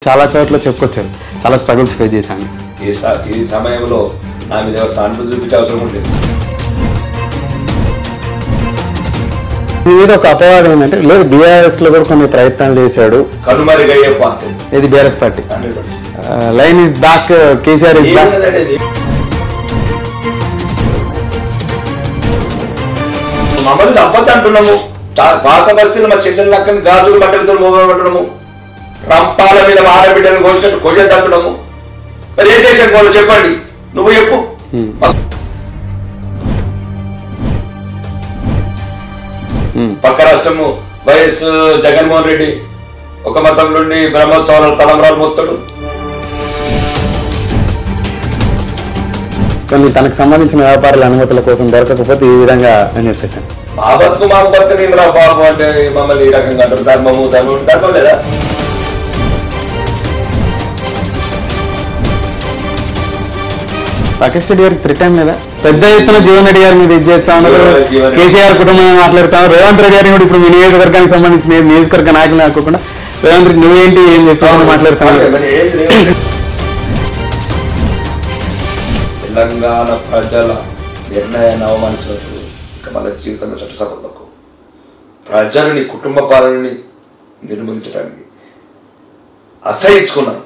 చాలా చోట్ల చెప్పుకొచ్చారు, చాలా స్ట్రగుల్స్ ఫేస్ చేశాను. ఈ సమయంలో నా మీద ఎవరు సానుభూతి చూపించే అవసరం ఉంటుంది. మీ మీద ఒక అపవాదం ఏంటంటే లేదు బీఆర్ఎస్ లో కూడా కొన్ని ప్రయత్నాలు చేశాడు, కనుమరుగయ్యే పార్టీ ఇది BRS party. Line is back, KCR is back. మమ్మల్ని సంపత్తి అంటున్నాము, పాత పరిస్థితులు మా చెల్లెలు అక్కని గాజులు బట్టలతో మోబాయిల్ పట్టడము, రంపాల మీద ఆడబిడ్డలు కోసినట్టు కొయ్య తగ్గడము. మరి ఏ దేశం వాళ్ళు చెప్పండి, నువ్వు చెప్పు. పక్క రాష్ట్రము వైఎస్ జగన్మోహన్ రెడ్డి ఒక మతం నుండి బ్రహ్మోత్సవాల తలంబరాలు మొత్తడు. కొన్ని తనకు సంబంధించిన వ్యాపారాల అనుమతుల కోసం దొరకకపోతే ఈ విధంగా అని చెప్పేసాను. మా బతుకు మాకు బతుకు నేను రా బాబు అంటే మమ్మల్ని ఈ రకంగా అంటారు. ధర్మం లేదా? రాకేష్ రెడ్డి గారికి 3 టైం లేదా? పెద్ద ఎత్తున జీవన్ రెడ్డి గారి మీద ఇచ్చేస్తా ఉన్నారు, కేసీఆర్ కుటుంబం మాట్లాడుతాను. రేవంత్ రెడ్డి గారిని కూడా ఇప్పుడు మీ నియోజకవర్గానికి సంబంధించిన నియోజకవర్గ నాయకులు అనుకోకుండా రేవంత్ రెడ్డి నువ్వేంటి ఏం చెప్తామని మాట్లాడుతాను. తెలంగాణ ప్రజల నిర్ణయాన్ని అవమానించినప్పుడు ఇక మన జీవితంలో చట్టసభలకు ప్రజలని కుటుంబ పాలనని నిర్మూలించడానికి అసహించుకున్నాను.